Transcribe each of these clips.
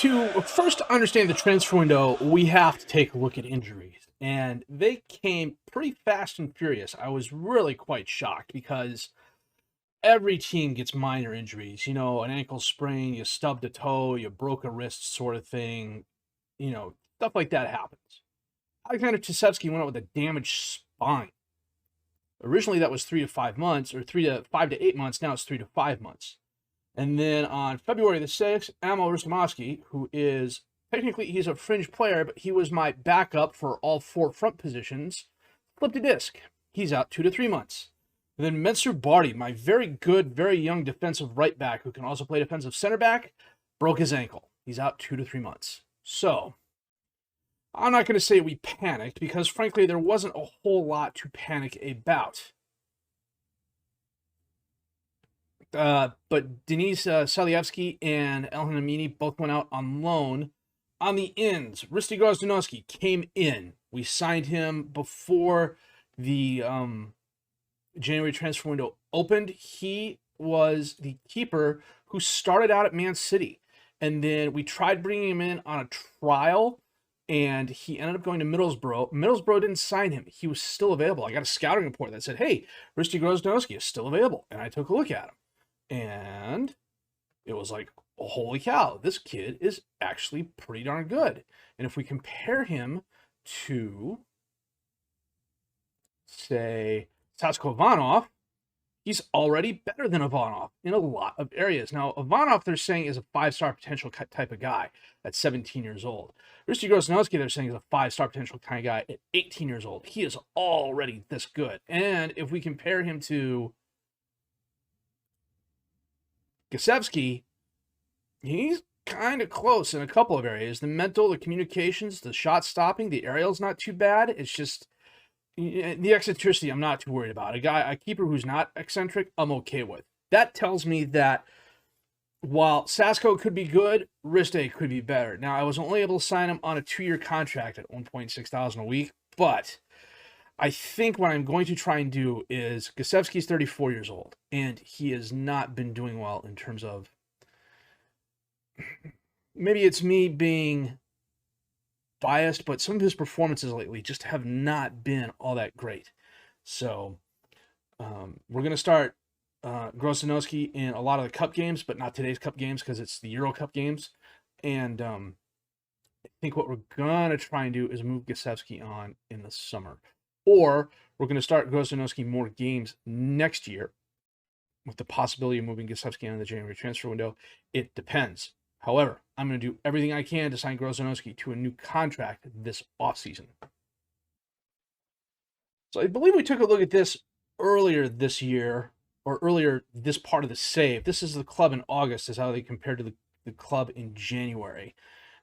To first understand the transfer window, we have to take a look at injuries. And they came pretty fast and furious. I was really quite shocked because every team gets minor injuries. You know, an ankle sprain, you stubbed a toe, you broke a wrist sort of thing. You know, stuff like that happens. Alexander Tisevsky went out with a damaged spine. Originally, that was 3 to 5 months, or 5 to 8 months. Now it's 3 to 5 months. And then on February the 6th, Amo Rustamovsky, who is technically he's a fringe player, but he was my backup for all 4 front positions, flipped a disc. He's out 2 to 3 months. And then Mensur Bardi, my very good, very young defensive right back, who can also play defensive center back, broke his ankle. He's out 2 to 3 months. So, I'm not going to say we panicked, because frankly, there wasn't a whole lot to panic about. But Denis Salievsky and Elhan Amini both went out on loan. On the ends, Risti Grozdanovsky came in. We signed him before the January transfer window opened. He was the keeper who started out at Man City. And then we tried bringing him in on a trial, and he ended up going to Middlesbrough. Middlesbrough didn't sign him. He was still available. I got a scouting report that said, hey, Risti Grozdanovsky is still available. And I took a look at him. And it was like, oh, holy cow, this kid is actually pretty darn good. And if we compare him to, say, Satsko Ivanov, he's already better than Ivanov in a lot of areas. Now, Ivanov, they're saying, is a 5-star potential type of guy at 17 years old. Risti Grozdanovsky, they're saying, is a 5-star potential kind of guy at 18 years old. He is already this good. And if we compare him to Gusevsky, he's kind of close in a couple of areas. The mental, the communications, the shot stopping, the aerial's not too bad. It's just the eccentricity I'm not too worried about. A keeper who's not eccentric, I'm okay with. That tells me that while Sasko could be good, Riste could be better. Now, I was only able to sign him on a 2-year contract at $1,600 a week, but I think what I'm going to try and do is Gusevsky's 34 years old, and he has not been doing well in terms of, maybe it's me being biased, but some of his performances lately just have not been all that great. So we're going to start Grozdanovsky in a lot of the cup games, but not today's cup games because it's the Euro Cup games. And I think what we're going to try and do is move Gusevsky on in the summer. Or we're going to start Grozdanovsky more games next year with the possibility of moving Gusevsky on in the January transfer window. It depends. However, I'm going to do everything I can to sign Grozdanovsky to a new contract this offseason. So I believe we took a look at this earlier this year, or earlier this part of the save. This is the club in August, is how they compared to the club in January.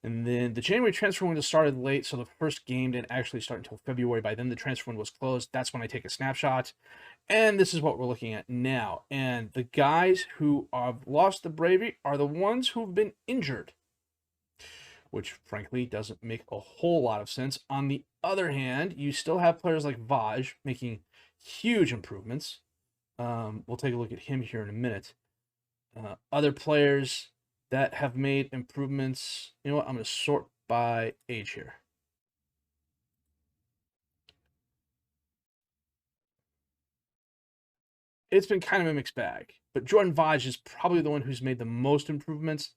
And then the January transfer window started late, so the first game didn't actually start until February. By then, the transfer window was closed. That's when I take a snapshot. And this is what we're looking at now. And the guys who have lost the bravery are the ones who've been injured, which, frankly, doesn't make a whole lot of sense. On the other hand, you still have players like Vaj making huge improvements. We'll take a look at him here in a minute. Other players that have made improvements. You know what? I'm going to sort by age here. It's been kind of a mixed bag, but Jordan Vaj is probably the one who's made the most improvements.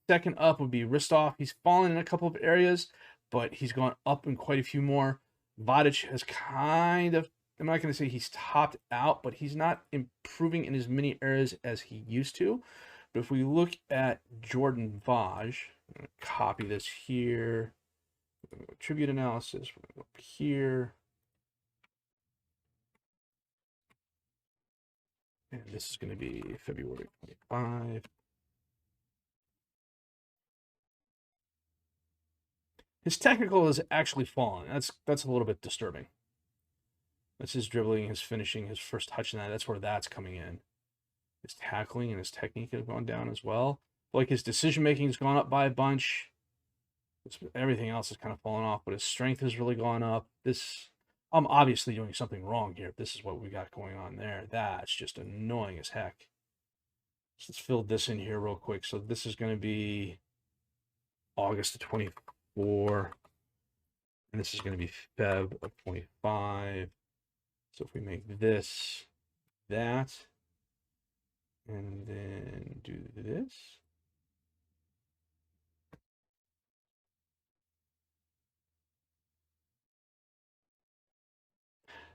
Second up would be Ristov. He's fallen in a couple of areas, but he's gone up in quite a few more. Vardar has kind of, I'm not going to say he's topped out, but he's not improving in as many areas as he used to. But if we look at Jordan Vaj, I'm going to copy this here. We're going to go tribute analysis. We're going to go up here. And this is going to be February 25. His technical has actually fallen. That's a little bit disturbing. That's his dribbling, his finishing, his first touch in that. That's where that's coming in. His tackling and his technique have gone down as well. Like his decision making has gone up by a bunch. Everything else has kind of fallen off, but his strength has really gone up. I'm obviously doing something wrong here. If this is what we got going on there, that's just annoying as heck. So let's fill this in here real quick. So this is going to be August of 24. And this is going to be Feb of 25. So if we make this, that, and then do this.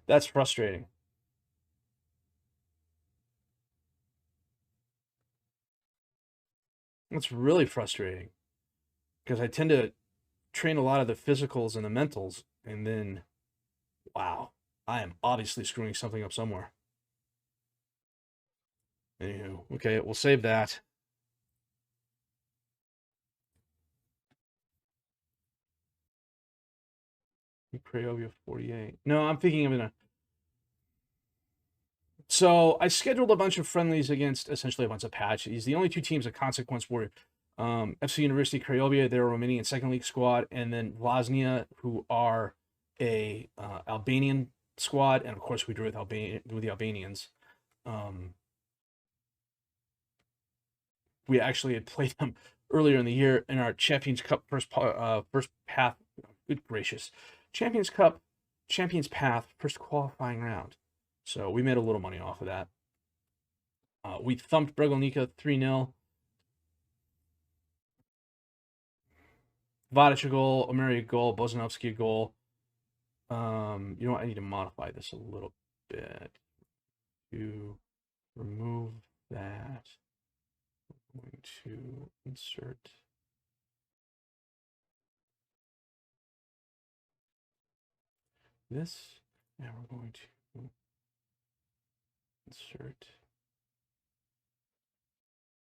That's frustrating. That's really frustrating because I tend to train a lot of the physicals and the mentals, and then, wow, I am obviously screwing something up somewhere. Anywho, okay, we'll save that. Craiovia 48. No, I'm thinking of a. So I scheduled a bunch of friendlies against essentially a bunch of patches. The only two teams of consequence were FC University Craiovia, they're a Romanian second league squad, and then Vlasnia, who are a Albanian squad, and of course we drew with the Albanians. We actually had played them earlier in the year in our Champions Cup first path. Good gracious, Champions Path first qualifying round. So we made a little money off of that. We thumped Bregalnica 3-0. Vardar a goal, Omeri a goal, Bozanovsky a goal. You know what? I need to modify this a little bit to remove that. I'm going to insert this, and we're going to insert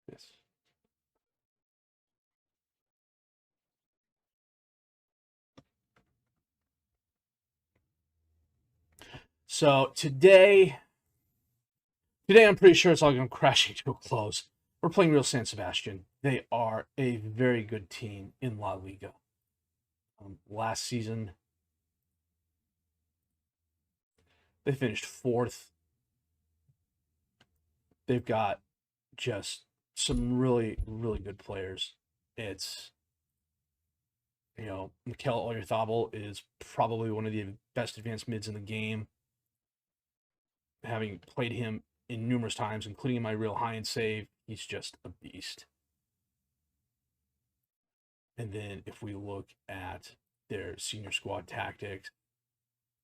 this. So today I'm pretty sure it's all going to crash to a close. We're playing Real San Sebastien. They are a very good team in La Liga. Last season, they finished 4th. They've got just some really, really good players. It's, you know, Mikel Oyarzabal is probably one of the best advanced mids in the game. Having played him in numerous times, including in my Real High and Save, he's just a beast. And then if we look at their senior squad tactics,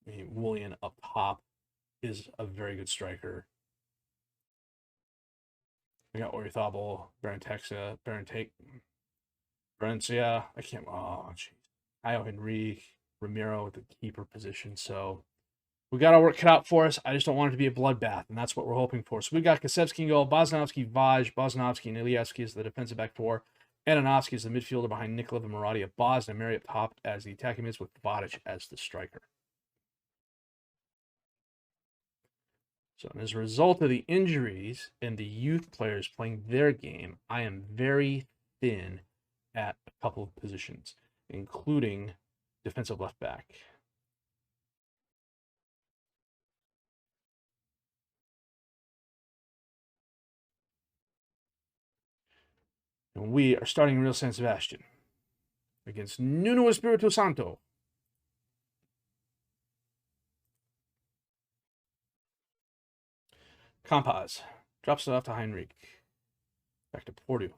I mean, Willian up top is a very good striker. We got Oyarzabal, Berencia, I can't, oh, jeez. Io Henrique, Ramiro at the keeper position. So we got our work cut out for us. I just don't want it to be a bloodbath, and that's what we're hoping for. So we got Kasevsky in goal, Bozanovsky, Bozanovsky, and Ilievsky as the defensive back four. Ananovsky is the midfielder behind Nikolov and Maradi at Boz, and Mary up top as the attacking mids with Vardar as the striker. So as a result of the injuries and the youth players playing their game, I am very thin at a couple of positions, including defensive left back. And we are starting Real San Sebastien against Nuno Espirito Santo. Campas drops it off to Heinrich. Back to Porto.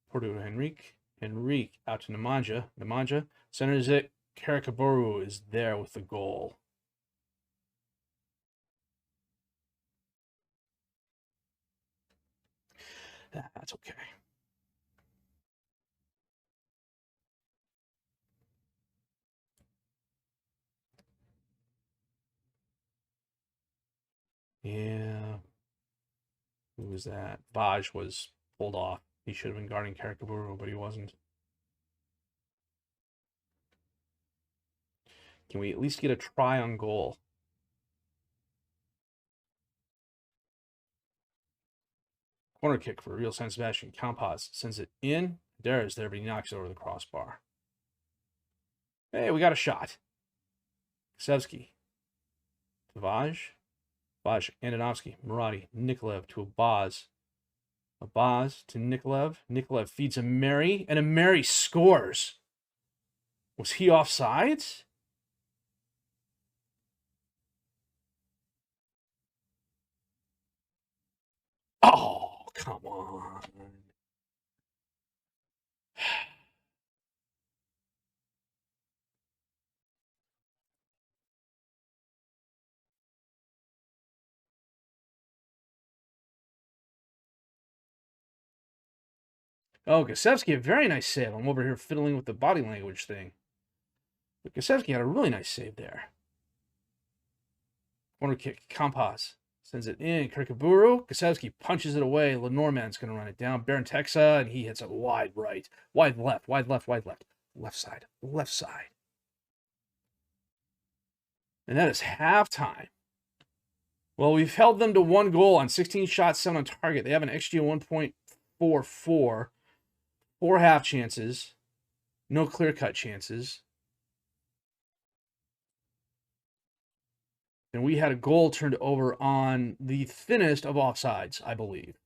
Porto to Henrique. Henrique out to Nemanja. Nemanja centers it. Karakaboru is there with the goal. That's okay. Yeah. Who was that? Vaj was pulled off. He should have been guarding Karakaboru, but he wasn't. Can we at least get a try on goal? Corner kick for Real San Sebastien. Campas sends it in. There is there, but he knocks it over the crossbar. Hey, we got a shot. Kasevsky. Vaj. Vaj, Andonovsky, Maradi, Nikolaev to a Boz. Abaz to Nikolaev. Nikolaev feeds Ameri, and Ameri scores. Was he offsides? Oh, come on. Oh, Gosevsky, a very nice save. I'm over here fiddling with the body language thing. But Gosevsky had a really nice save there. Corner kick, Kampas sends it in. Kirkaburu, Gosevsky punches it away. Lenormand's going to run it down. Baron Texa, and he hits it wide right. Wide left, wide left, wide left. Left side, left side. And that is halftime. Well, we've held them to 1 goal on 16 shots, 7 on target. They have an XG of 1.44. 4 half chances. No clear-cut chances. And we had a goal turned over on the thinnest of offsides, I believe.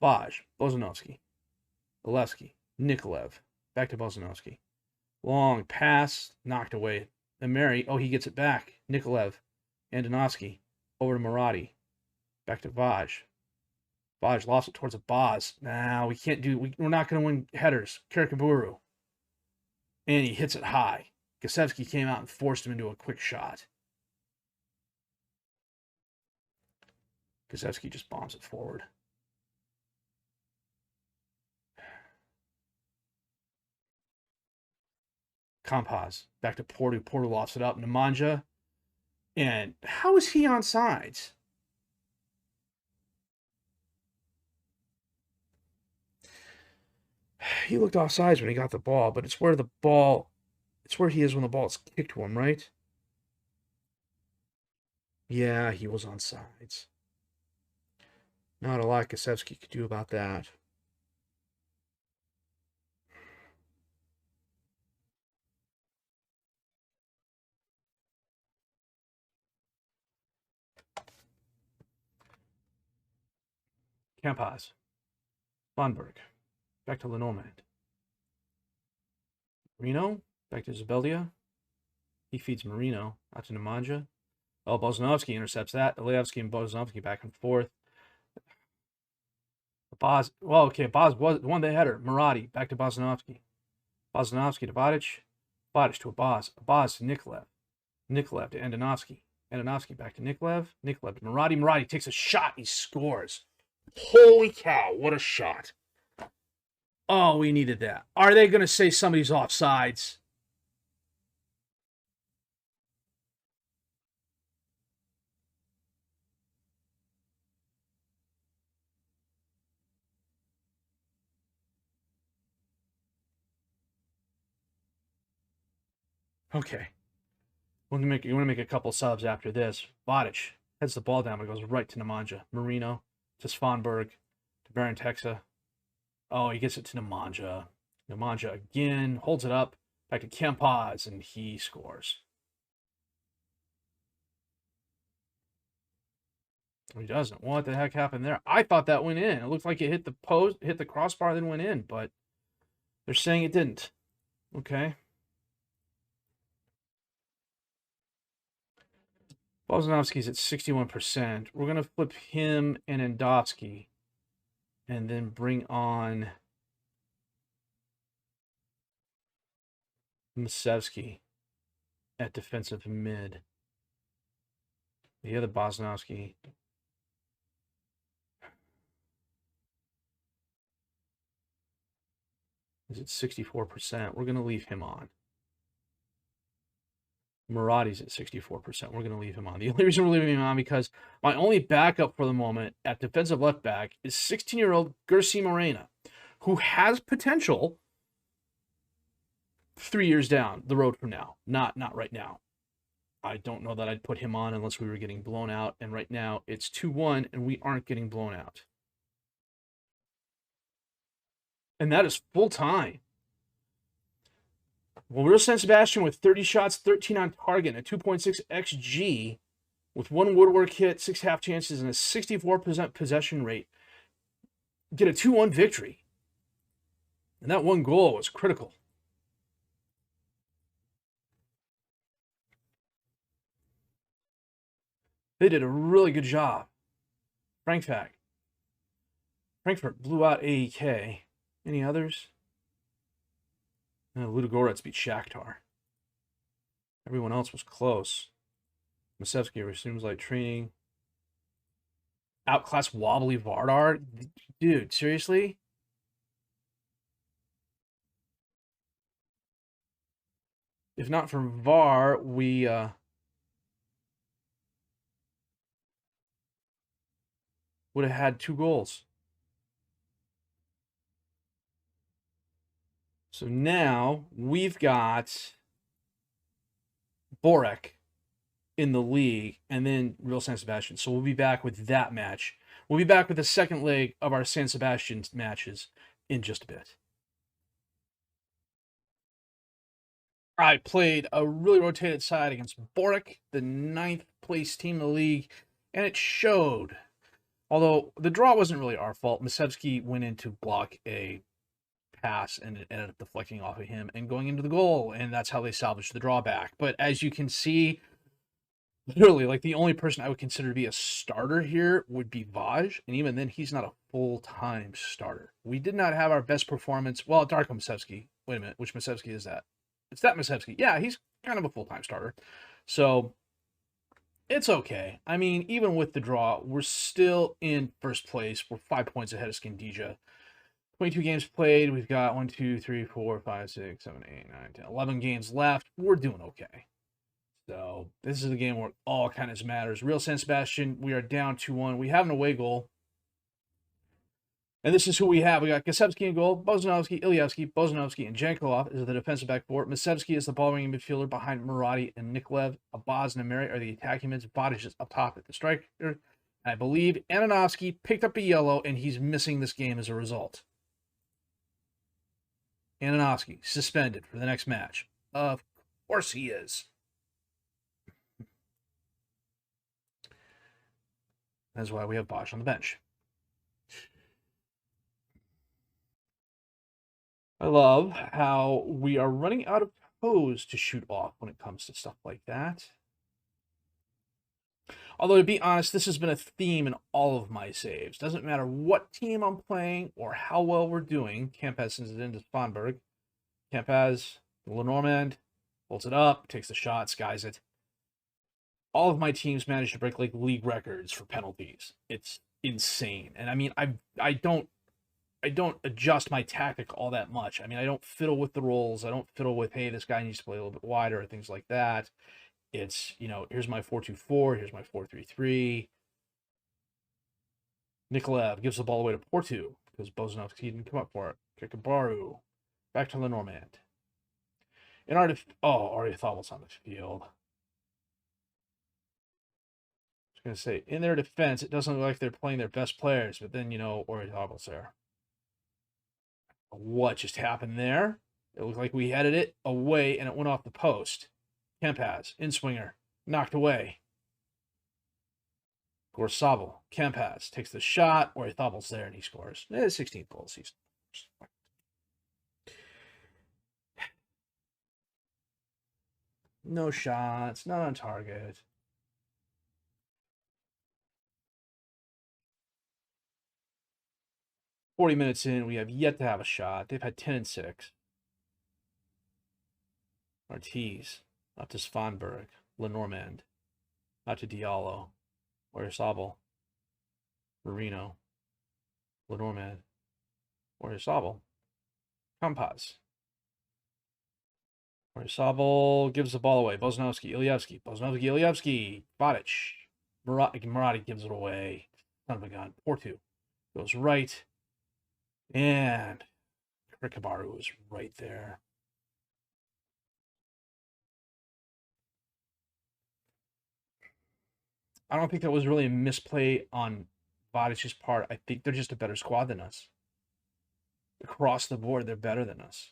Vaj, Bozanovsky, Alevsky, Nikolaev. Back to Bozanovsky. Long pass, knocked away. And Mary, oh, he gets it back. Nikolaev, Andonovsky, over to Marati. Back to Vaj. Vaj lost it towards a Boz. Nah, we can't do, we're not going to win headers. Kirkaburu. And he hits it high. Gosevsky came out and forced him into a quick shot. Gosevsky just bombs it forward. Kampas back to Porto. Porto lofts it up. Nemanja. And how is he on sides? He looked off sides when he got the ball, but it's where he is when the ball is kicked to him, right? Yeah, he was on sides. Not a lot Gosevsky could do about that. Kampas. Vonberg. Back to Lenormand. Marino. Back to Zabelia. He feeds Marino. Out to Nemanja. Oh, Bozanovsky intercepts that. Alevsky and Bozanovsky back and forth. Boz, well, okay, Boz won the header. Marati, back to Bozanovsky. Bozanovsky to Vadic. Vadic to a Boz to Nikolaev. Nikolaev to Andonovsky. Andonovsky back to Nikolaev. Nikolaev to Marati. Marati takes a shot. He scores. Holy cow, what a shot. Oh, we needed that. Are they going to say somebody's offsides? Okay. You want to make a couple subs after this. Vadic heads the ball down, but it goes right to Nemanja. Marino to Svanberg to Baron Texa. Oh, he gets it to Nemanja. Nemanja again holds it up. Back to Kampas, and he scores. He doesn't. What the heck happened there? I thought that went in. It looked like it hit the post, hit the crossbar, then went in, but they're saying it didn't. Okay. Bozanovsky's at 61%. We're going to flip him and Endovsky and then bring on Masevsky at defensive mid. The other Bozanovsky. Is at 64%. We're going to leave him on. Marati's at 64%. We're going to leave him on. The only reason we're leaving him on because my only backup for the moment at defensive left back is 16-year-old Gersi Morena, who has potential 3 years down the road from now. Not right now. I don't know that I'd put him on unless we were getting blown out. And right now it's 2-1 and we aren't getting blown out. And that is full time. Well, Real San Sebastien with 30 shots, 13 on target, and a 2.6 XG with 1 woodwork hit, 6 half chances, and a 64% possession rate. get a 2-1 victory. And that one goal was critical. They did a really good job. Frankfurt blew out AEK. Any others? No, Ludogorets beat Shakhtar. Everyone else was close. Masevsky resumes light training. Outclass wobbly Vardar. Dude, seriously? If not for VAR, we would have had 2 goals. So now we've got Borek in the league and then Real San Sebastien. So we'll be back with that match. We'll be back with the second leg of our San Sebastien matches in just a bit. I played a really rotated side against Borek, the 9th place team in the league, and it showed. Although the draw wasn't really our fault. Masevsky went in to block a pass and it ended up deflecting off of him and going into the goal, and that's how they salvaged the drawback. But as you can see, literally, like, the only person I would consider to be a starter here would be Vaj, and even then, he's not a full-time starter. We did not have our best performance. Well, Darko Masevsky. Wait a minute, which Masevsky is that? It's that Masevsky. Yeah, he's kind of a full-time starter. So it's okay. I mean, even with the draw, we're still in first place. We're 5 points ahead of Skindija. 22 games played. We've got 1, 2, 3, 4, 5, 6, 7, 8, 9, 10, 11 games left. We're doing okay. So this is a game where all kind of matters. Real San Sebastien, we are down 2-1. We have an away goal. And this is who we have. We got Kasevsky in goal, Bozanovsky, Ilyevsky, Bozanovsky, and Jankelov is the defensive back four. Masevsky is the ball-winning midfielder behind Murati and Niklev. Abaz and Ameri are the attacking mids. Bodic is up top at the striker. I believe Ananovsky picked up a yellow, and he's missing this game as a result. Ananovsky suspended for the next match. Of course he is. That's why we have Bosch on the bench. I love how we are running out of hose to shoot off when it comes to stuff like that. Although, to be honest, this has been a theme in all of my saves. Doesn't matter what team I'm playing or how well we're doing. Campaz sends it into Spanberg. Campaz, Lenormand, holds it up, takes the shot, skies it. All of my teams manage to break like league records for penalties. It's insane. And I mean, I don't adjust my tactic all that much. I mean, I don't fiddle with the roles. I don't fiddle with, hey, this guy needs to play a little bit wider or things like that. It's, you know, here's my 4-2-4, here's my 4-3-3. Nikolaev gives the ball away to Portu because Bozanovsky didn't come up for it. Kikabaru. Back to Lenormand. In our Ariathabal's on the field. I was going to say, in their defense, it doesn't look like they're playing their best players, but then, you know, Ariathabal's there. What just happened there? It looked like we headed it away and it went off the post. Campaz, in swinger, knocked away. Gorsabel, Campaz takes the shot, Ariathabal's there and he scores. 16th goal season. No shots, not on target. "40 minutes in, we have yet to have a shot. They've had 10 and 6. Ortiz, up to Svanberg, Lenormand, out to Diallo, Oyarzabal, Marino, Lenormand, Oyarzabal, Campaz. Oyarzabal gives the ball away. Bozanovsky, Ilyevsky, Bodic. Murati gives it away. Son of a gun. Portu goes right. And Krikabaru is right there. I don't think that was really a misplay on Bodic's part. I think they're just a better squad than us. Across the board, they're better than us.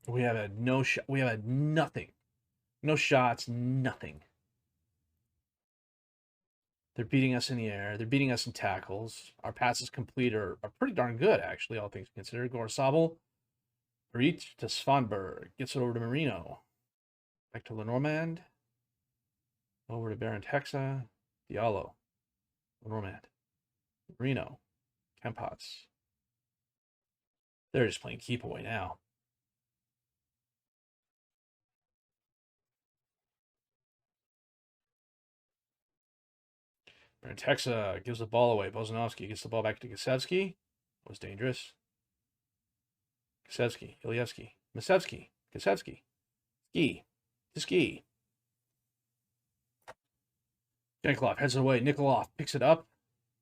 We have had no shot. We have had nothing No shots, nothing. They're beating us in the air. They're beating us in tackles. Our passes complete are pretty darn good, actually, all things considered. Gorsabel, reach to Svanberg. Gets it over to Marino. Back to Lenormand. Over to Baron Texa. Diallo. Lenormand. Marino. Kempas. They're just playing keep away now. Baron Texa gives the ball away. Bozanovsky gets the ball back to Gusevsky. Was dangerous. Gusevsky. Ilievsky. Masevsky. Gusevsky. Ski. To Ski. Nikolov heads it away. Nikolov picks it up.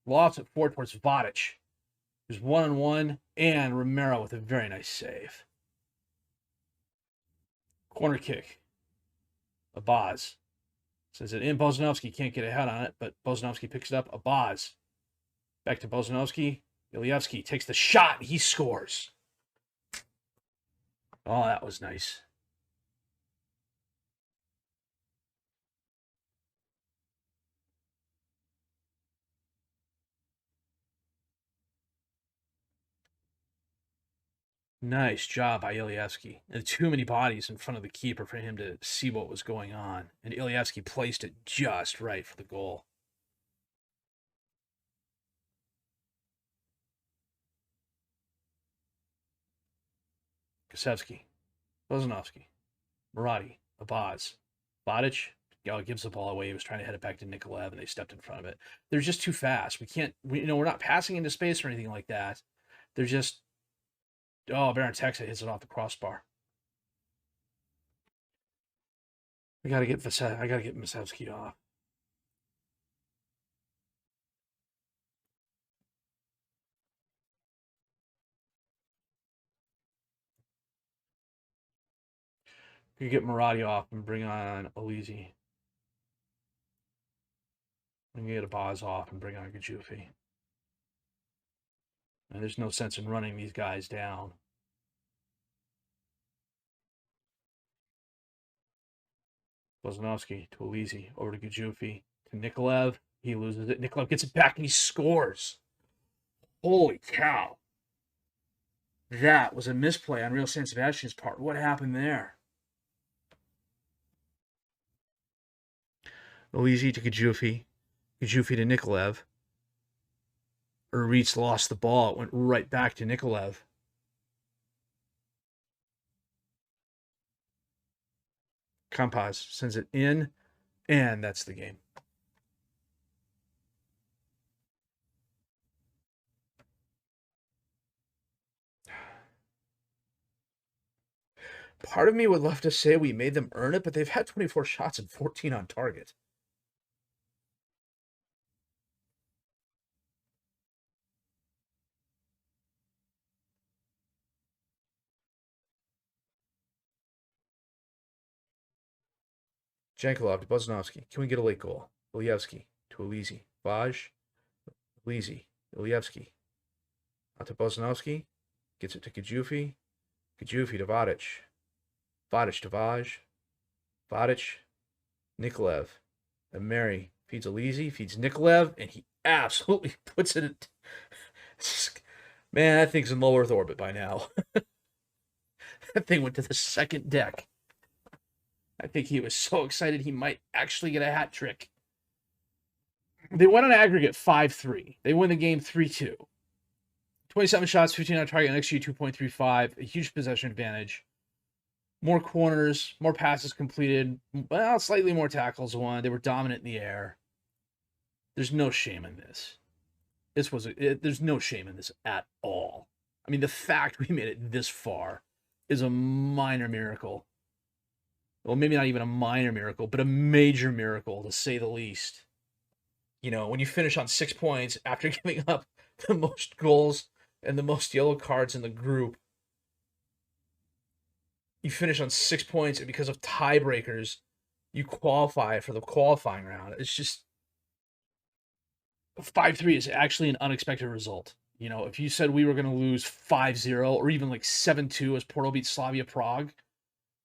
Lofts it forward towards Vardar. There's 1-on-1, and Romero with a very nice save. Corner kick. Abaz sends it in. Bozanovsky can't get a head on it, but Bozanovsky picks it up. Abaz. Back to Bozanovsky. Ilievsky takes the shot. He scores. Oh, that was nice. Nice job by Ilievsky. And too many bodies in front of the keeper for him to see what was going on. And Ilievsky placed it just right for the goal. Gusevsky. Bozanovsky. Murati. Abaz. Vardar gives the ball away. He was trying to head it back to Nikolaev, and they stepped in front of it. They're just too fast. We're not passing into space or anything like that. They're just... Oh, Baron Texa hits it off the crossbar. I gotta get Masevsky off. You get Murati off and bring on Alizi. And get a Boz off and bring on Gajufi. And there's no sense in running these guys down. Bozanovsky to Alizi, over to Gajufi, to Nikolaev. He loses it. Nikolaev gets it back and he scores. Holy cow. That was a misplay on Real San Sebastien's part. What happened there? Alizi to Gajufi. Gajufi to Nikolaev. Reitz lost the ball. It went right back to Nikolaev. Kampas sends it in, and that's the game. Part of me would love to say we made them earn it, but they've had 24 shots and 14 on target. Jankulov to Bozanovsky. Can we get a late goal? Ilievsky to Alizi. Vaj. Alizi. Ilievsky. Out to Bozanovsky. Gets it to Gajufi. Gajufi to Vardar. Vardar to Vaj. Vardar. Nikolaev. And Mary feeds Alizi. Feeds Nikolaev. And he absolutely puts it in. Man, that thing's in low Earth orbit by now. That thing went to the second deck. I think he was so excited he might actually get a hat trick. They went on aggregate 5-3. They win the game 3-2. 27 shots, 15 on target, XG 2.35. A huge possession advantage. More corners, more passes completed. Well, slightly more tackles won. They were dominant in the air. There's no shame in this. There's no shame in this at all. I mean, the fact we made it this far is a minor miracle. Well, maybe not even a minor miracle, but a major miracle, to say the least. You know, when you finish on 6 points after giving up the most goals and the most yellow cards in the group, you finish on 6 points, and because of tiebreakers, you qualify for the qualifying round. It's just 5-3 is actually an unexpected result. You know, if you said we were going to lose 5-0 or even like 7-2 as Porto beats Slavia Prague,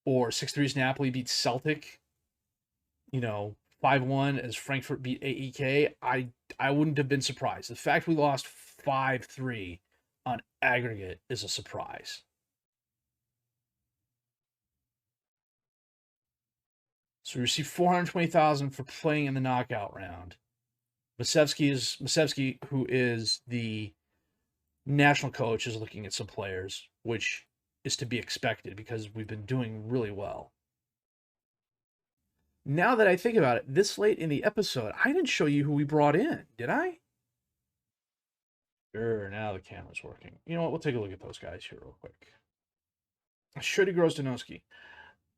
or 6-3 as Napoli beats Celtic, 5-1 as Frankfurt beat AEK, I wouldn't have been surprised. The fact we lost 5-3 on aggregate is a surprise. So we received 420,000 for playing in the knockout round. Masevsky, who is the national coach, is looking at some players, which is to be expected because we've been doing really well. Now that I think about it, this late in the episode, I didn't show you who we brought in, did I? Sure, now the camera's working. You know what? We'll take a look at those guys here real quick. Shody Grozdanovsky.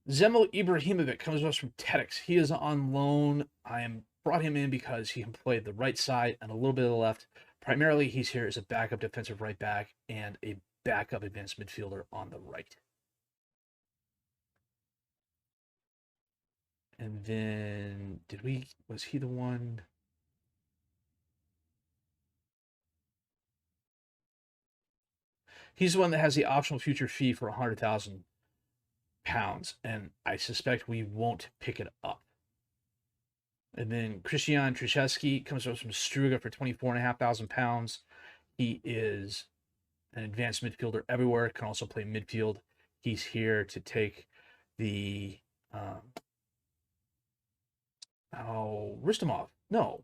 Zemel Ibrahimovic comes to us from TEDx. He is on loan. I brought him in because he can play the right side and a little bit of the left. Primarily, he's here as a backup defensive right back and a backup advanced midfielder on the right. And then, was he the one? He's the one that has the optional future fee for 100,000 pounds, and I suspect we won't pick it up. And then Christian Trzeski comes from Struga for 24,500 pounds. He is an advanced midfielder everywhere, can also play midfield. He's here to take the Ristomov. No.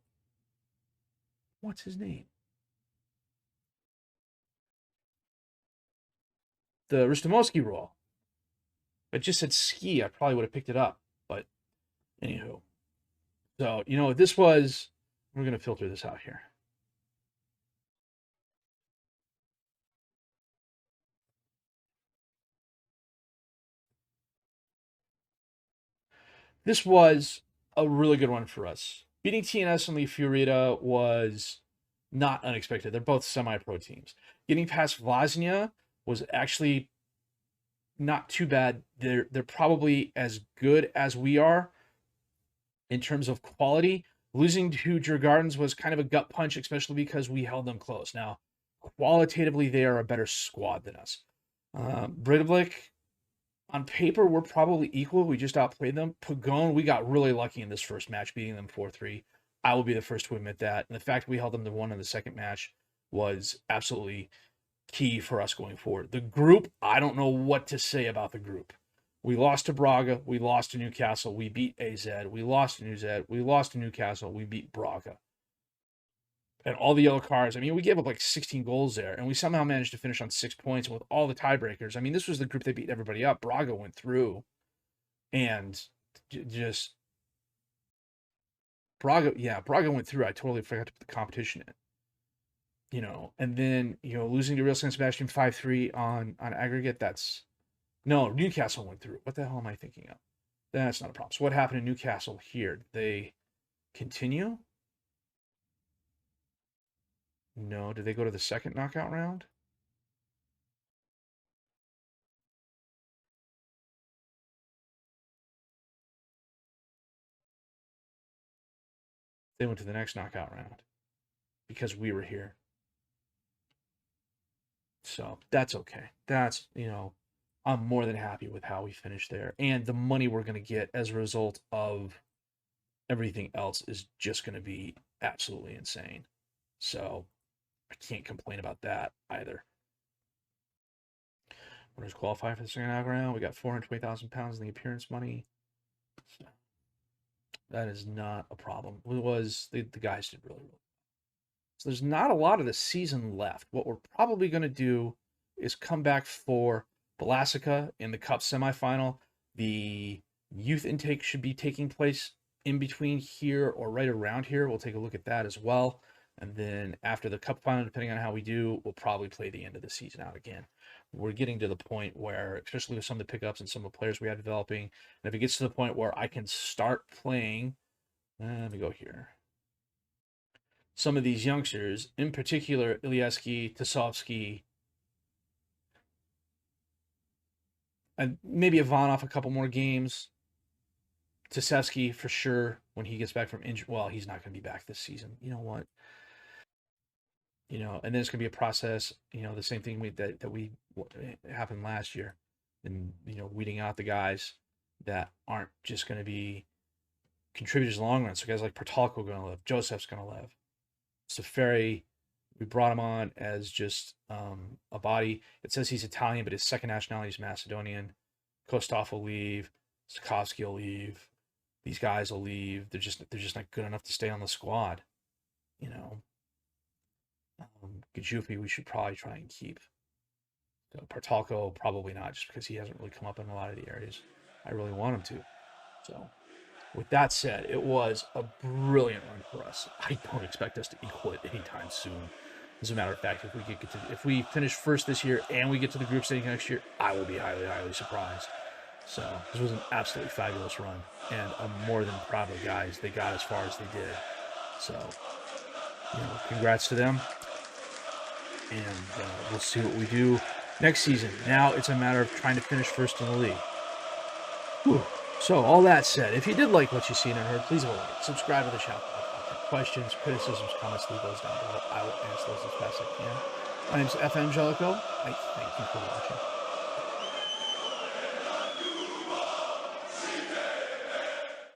What's his name? The Ristomovsky role. If it just said ski, I probably would have picked it up. But anywho. So, this was, we're going to filter this out here. This was a really good one for us. Beating TNS and Leaf Furita was not unexpected. They're both semi-pro teams. Getting past Vlasnia was actually not too bad. They're probably as good as we are in terms of quality. Losing to Djurgardens was kind of a gut punch, especially because we held them close. Now, qualitatively, they are a better squad than us. Breidablik, on paper, we're probably equal. We just outplayed them. Pagon, we got really lucky in this first match, beating them 4-3. I will be the first to admit that. And the fact we held them to 1 in the second match was absolutely key for us going forward. The group, I don't know what to say about the group. We lost to Braga. We lost to Newcastle. We beat AZ. We lost to NZ. We lost to Newcastle. We beat Braga. And all the yellow cards. I mean, we gave up like 16 goals there, and we somehow managed to finish on 6 points with all the tiebreakers. I mean, this was the group that beat everybody up. Braga went through, and just Braga went through. I totally forgot to put the competition in. And then losing to Real San Sebastien 5-3 on aggregate. No, Newcastle went through. What the hell am I thinking of? That's not a problem. So what happened in Newcastle here? Did they continue? No. Did they go to the second knockout round? They went to the next knockout round because we were here. So that's okay. That's, I'm more than happy with how we finished there. And the money we're going to get as a result of everything else is just going to be absolutely insane. So I can't complain about that either. Winners qualify for the second knockout round. We got 420,000 pounds in the appearance money. So that is not a problem. It was the guys did really well. So there's not a lot of the season left. What we're probably going to do is come back for Balasica in the Cup semifinal. The youth intake should be taking place in between here or right around here. We'll take a look at that as well. And then after the Cup final, depending on how we do, we'll probably play the end of the season out again. We're getting to the point where, especially with some of the pickups and some of the players we have developing, and if it gets to the point where I can start playing, let me go here. Some of these youngsters, in particular, Ilyaski, Tasovsky, and maybe Ivanov a couple more games. Tasevsky for sure when he gets back from injury. Well, he's not going to be back this season. You know what? And then it's going to be a process. The same thing that happened last year, and weeding out the guys that aren't just going to be contributors in the long run. So guys like Pertalko are going to live. Joseph's going to live. Safari, we brought him on as just a body. It says he's Italian, but his second nationality is Macedonian. Kostov will leave. Sikorsky will leave. These guys will leave. They're just not good enough to stay on the squad. You know, Gajufi we should probably try and keep. So Pertalko probably not, just because he hasn't really come up in a lot of the areas I really want him to. So with that said, it was a brilliant run for us. I don't expect us to equal it anytime soon. As a matter of fact, if we finish first this year and we get to the group stage next year, I will be highly, highly surprised. So this was an absolutely fabulous run, and I'm more than proud of the guys. They got as far as they did. So, congrats to them. And we'll see what we do next season. Now it's a matter of trying to finish first in the league. Whew. So all that said, if you did like what you've seen and heard, please leave a like, subscribe to the channel. Questions, criticisms, comments, leave those down below. I will answer those as fast as I can. My name is FM22. I thank you for watching.